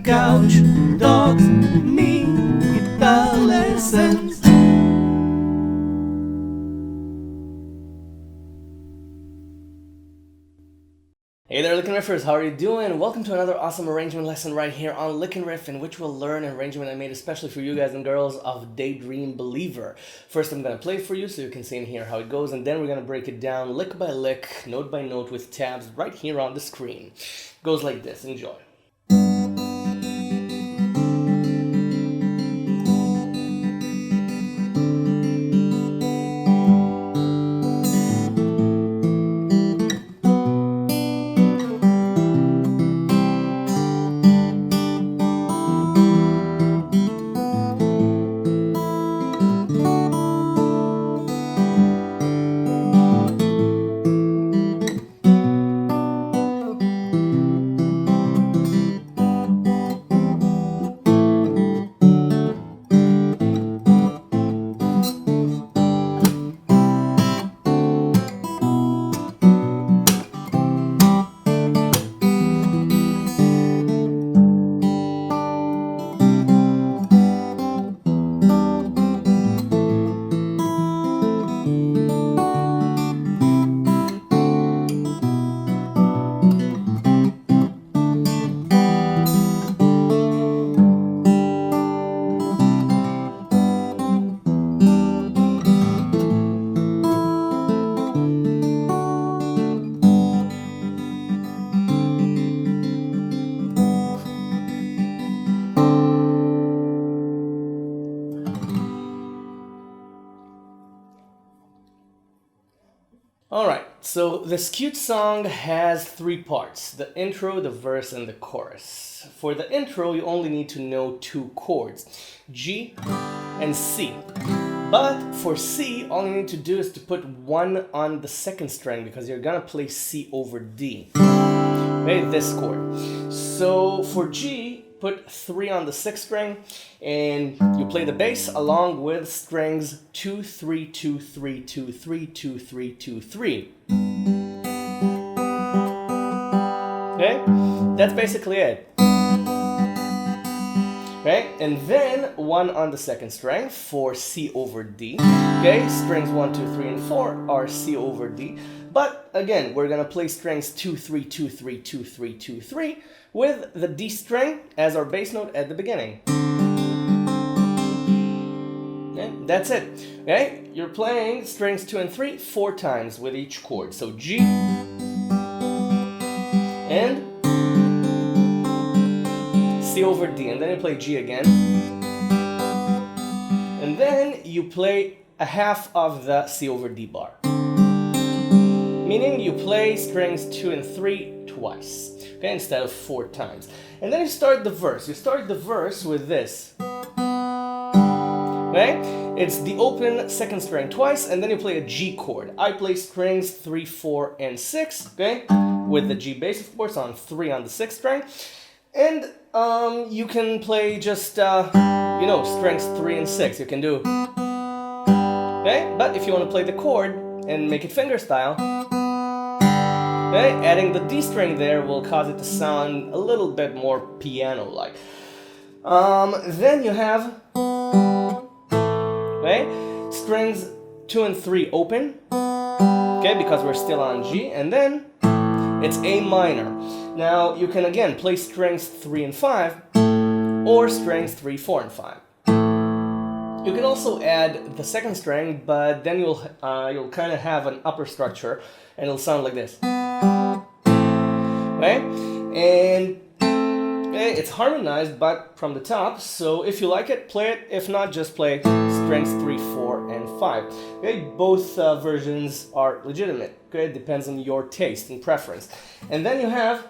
couch, dogs, me, guitar lessons. Hey there, LickNRiffers, how are you doing? Welcome to another awesome arrangement lesson right here on LickNRiff, in which we'll learn an arrangement I made especially for you guys and girls of Daydream Believer. First, I'm going to play it for you so you can see and hear how it goes, and then we're going to break it down lick by lick, note by note with tabs right here on the screen. It goes like this. Enjoy. Alright, so this cute song has three parts: the intro, the verse, and the chorus. For the intro, you only need to know two chords, G and C. But for C, all you need to do is to put one on the second string, because you're gonna play C over D. Okay, this chord. So for G, put 3 on the 6th string, and you play the bass along with strings 2, 3, 2, 3, 2, 3, 2, 3, 2, 3. Okay, that's basically it. Okay, and then 1 on the 2nd string for C over D. Okay, strings 1, 2, 3, and 4 are C over D. But again, we're gonna play strings 2, 3, 2, 3, 2, 3, 2, 3 with the D string as our bass note at the beginning. Okay, that's it. Okay, you're playing strings 2 and 3 4 times with each chord. So G and C over D, and then you play G again, and then you play a half of the C over D bar, meaning you play strings 2 and 3 twice, okay, instead of 4 times. And then you start the verse. You start the verse with this. Okay? It's the open 2nd string twice, and then you play a G chord. I play strings 3, 4, and 6, okay, with the G bass, of course, on 3 on the 6th string. And you can play just, strings 3 and 6. You can do, okay? But if you want to play the chord and make it fingerstyle, okay, adding the D string there will cause it to sound a little bit more piano-like. Then you have, okay, strings 2 and 3 open, okay, because we're still on G, and then it's A minor. Now, you can again play strings 3 and 5, or strings 3, 4, and 5. You can also add the 2nd string, but then you'll kind of have an upper structure, and it'll sound like this. Okay? And it's harmonized, but from the top, so if you like it, play it. If not, just play strings 3, 4, and 5. Okay? Both versions are legitimate. Okay? It depends on your taste and preference. And then you have,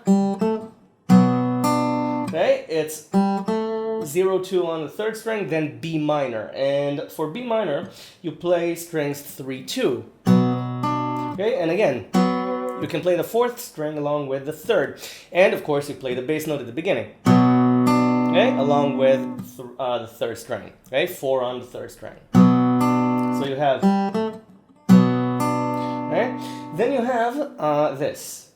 okay, it's 0, 2 on the 3rd string, then B minor. And for B minor, you play strings 3, 2. Okay? And again, you can play the 4th string along with the 3rd. And of course, you play the bass note at the beginning. Okay? Along with the 3rd string. Okay? 4 on the 3rd string. So you have, okay? Then you have this.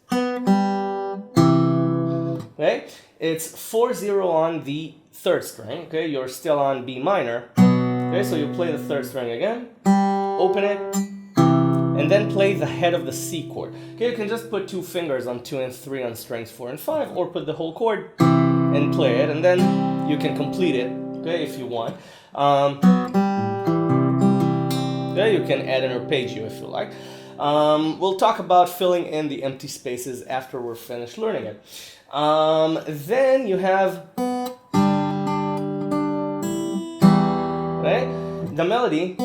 Okay? it's 4-0 on the third string, okay? You're still on B minor. Okay, so you play the third string again, open it, and then play the head of the C chord. Okay, you can just put 2 fingers on 2 and 3 on strings 4 and 5, or put the whole chord and play it, and then you can complete it, okay, if you want. Yeah, you can add an arpeggio if you like. We'll talk about filling in the empty spaces after we're finished learning it. Then you have, right? The melody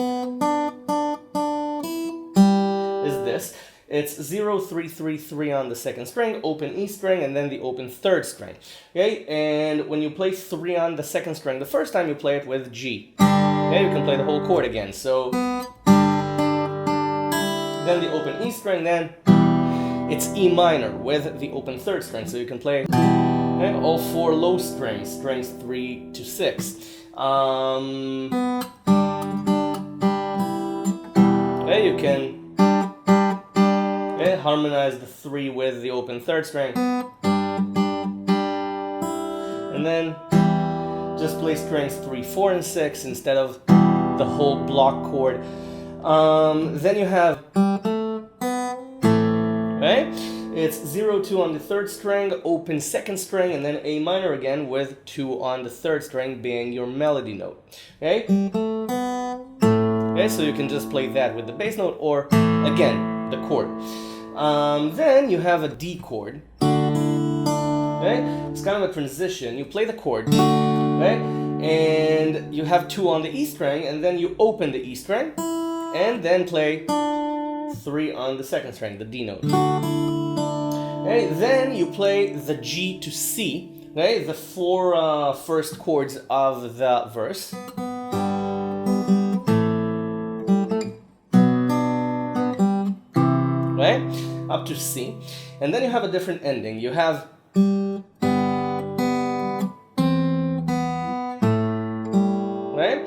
is this. It's 0, 3, 3, 3 on the second string, open E string, and then the open third string. Okay, and when you play 3 on the second string, the first time you play it with G. Okay, you can play the whole chord again. So then the open E string, then it's E minor with the open third string. So you can play, okay, all 4 low strings, strings 3 to 6. Okay, you can harmonize the 3 with the open third string. And then just play strings 3, 4, and 6 instead of the whole block chord. Then you have, right? It's 0, 2 on the third string, open second string, and then A minor again with 2 on the third string being your melody note. Okay? Okay, so you can just play that with the bass note or, again, the chord. Then you have a D chord. Okay? It's kind of a transition. You play the chord, okay? And you have 2 on the E string, and then you open the E string, and then play 3 on the second string, the D note. Okay? Then you play the G to C, okay? The 4 first chords of the verse. Right? Up to C. And then you have a different ending. You have, right?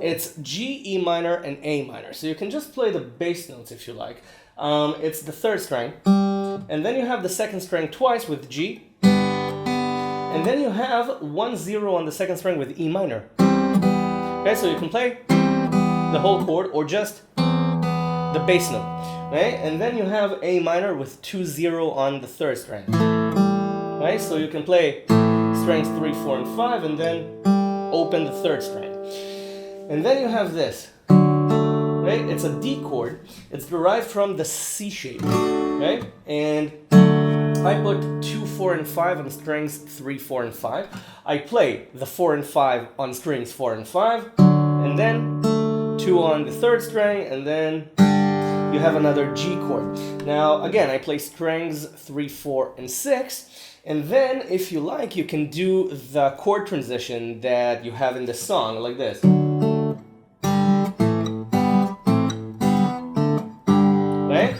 It's G, E minor, and A minor. So you can just play the bass notes if you like. It's the third string. And then you have the second string twice with G. And then you have 1, 0 on the second string with E minor. Okay, so you can play the whole chord or just the bass note. Right? And then you have A minor with 2, 0 on the third string. Right? So you can play strings 3, 4, and 5, and then open the third string. And then you have this. Right? It's a D chord. It's derived from the C shape. Right? And I put 2, 4, and 5 on strings 3, 4, and 5. I play the 4 and 5 on strings 4 and 5, and then 2 on the third string, and then you have another G chord. Now, again, I play strings 3, 4, and 6, and then, if you like, you can do the chord transition that you have in the song, like this. Right?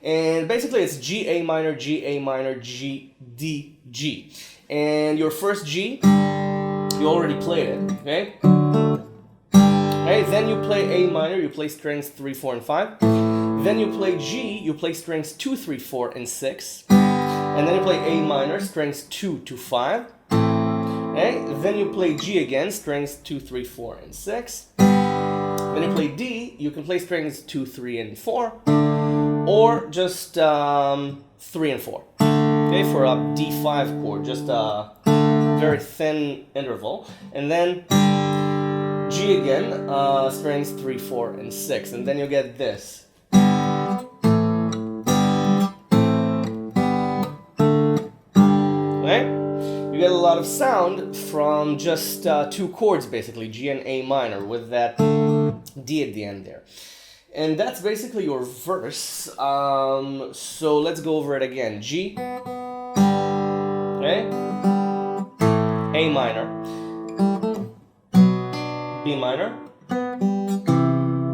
And basically, it's G, A minor, G, A minor, G, D, G. And your first G, you already played it, okay? Okay, then you play A minor, you play strings 3, 4, and 5. Then you play G, you play strings 2, 3, 4, and 6. And then you play A minor, strings 2 to 5. Okay? Then you play G again, strings 2, 3, 4, and 6. Then you play D, you can play strings 2, 3, and 4. Or just 3 and 4. Okay, for a D5 chord, just a very thin interval. And then G again, strings 3, 4, and 6. And then you get this. You get a lot of sound from just 2 chords, basically, G and A minor, with that D at the end there. And that's basically your verse. So let's go over it again. G, okay, A minor, B minor,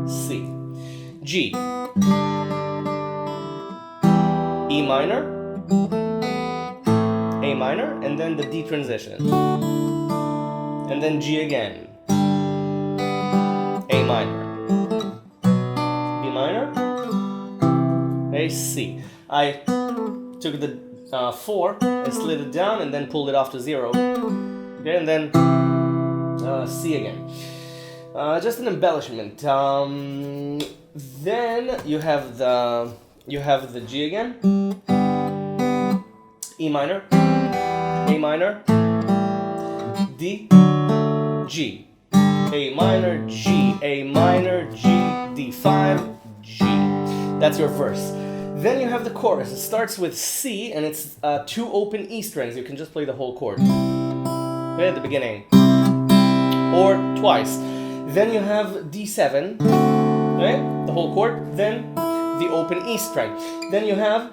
C, G, E minor, A minor, and then the D transition. And then G again. A minor. B minor. A, C. I took the 4 and slid it down and then pulled it off to 0. Okay, and then C again. Just an embellishment. Then you have the G again, E minor, A minor, D, G, A minor, G, A minor, G, D5, G. That's your verse. Then you have the chorus. It starts with C and it's 2 open E strings. You can just play the whole chord. Okay, at the beginning. Or twice. Then you have D7, okay, the whole chord. Then the open E string. Then you have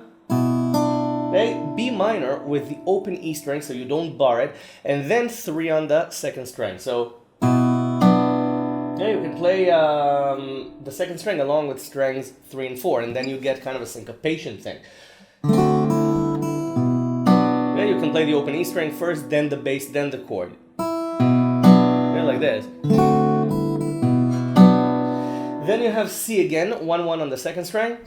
B minor with the open E string, so you don't bar it, and then 3 on the second string. So you can play the second string along with strings 3 and 4, and then you get kind of a syncopation thing. You can play the open E string first, then the bass, then the chord. Like this. Then you have C again, 1-1 on the second string.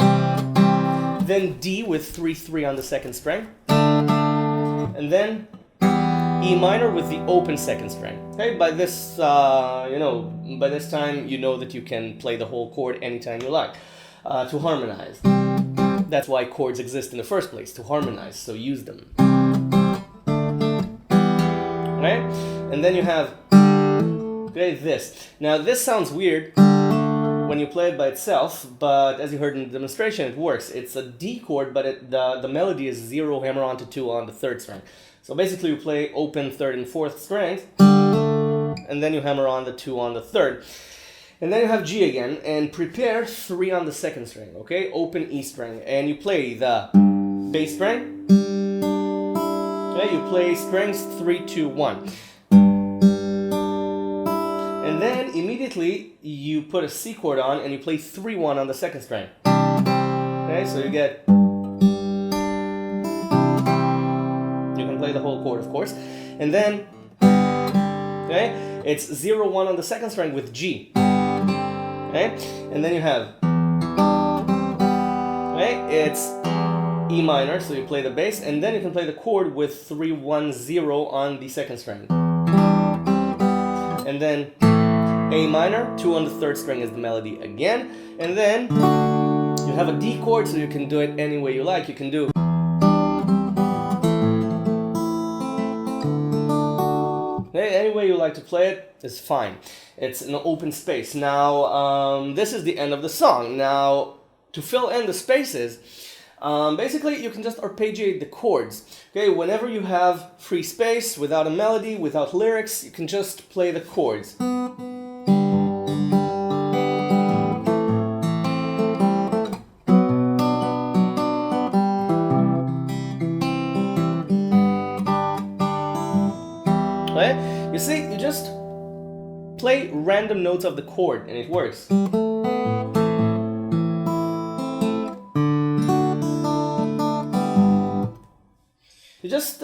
Then D with 3-3 on the second string. And then E minor with the open second string. Okay, by this, by this time you know that you can play the whole chord anytime you like to harmonize. That's why chords exist in the first place, to harmonize, so use them. Okay, and then you have this. Now this sounds weird when you play it by itself, but as you heard in the demonstration, it works. It's a D chord, but the melody is 0, hammer on to 2 on the third string. So basically you play open third and fourth strings, and then you hammer on the 2 on the third. And then you have G again, and prepare 3 on the second string, okay? Open E string, and you play the bass string. Okay, you play strings 3, 2, 1. And then immediately you put a C chord on and you play 3-1 on the second string. Okay, so you can play the whole chord, of course. And then, it's 0-1 on the second string with G. Okay, and then you have, it's E minor, so you play the bass, and then you can play the chord with 3-1-0 on the second string. And then A minor, 2 on the third string is the melody again. And then you have a D chord, so you can do it any way you like. You can do any way you like to play it is fine. It's an open space. Now, this is the end of the song. Now, to fill in the spaces, basically you can just arpeggiate the chords. Okay, whenever you have free space, without a melody, without lyrics, you can just play the chords. Right? You see, you just play random notes of the chord and it works. You just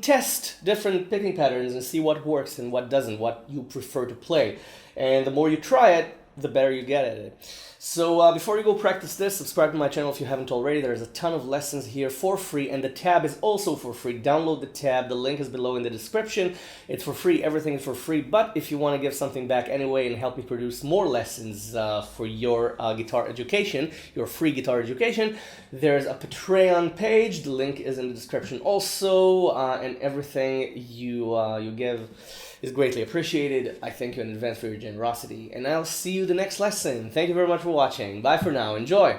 test different picking patterns and see what works and what doesn't, what you prefer to play. And the more you try it, the better you get at it. So before you go practice this, subscribe to my channel if you haven't already. There's a ton of lessons here for free, and the tab is also for free. Download the tab. The link is below in the description. It's for free. Everything is for free. But if you want to give something back anyway and help me produce more lessons for your guitar education, your free guitar education, there's a Patreon page. The link is in the description also, and everything you give is greatly appreciated. I thank you in advance for your generosity, and I'll see you the next lesson. Thank you very much for watching. Bye for now. Enjoy!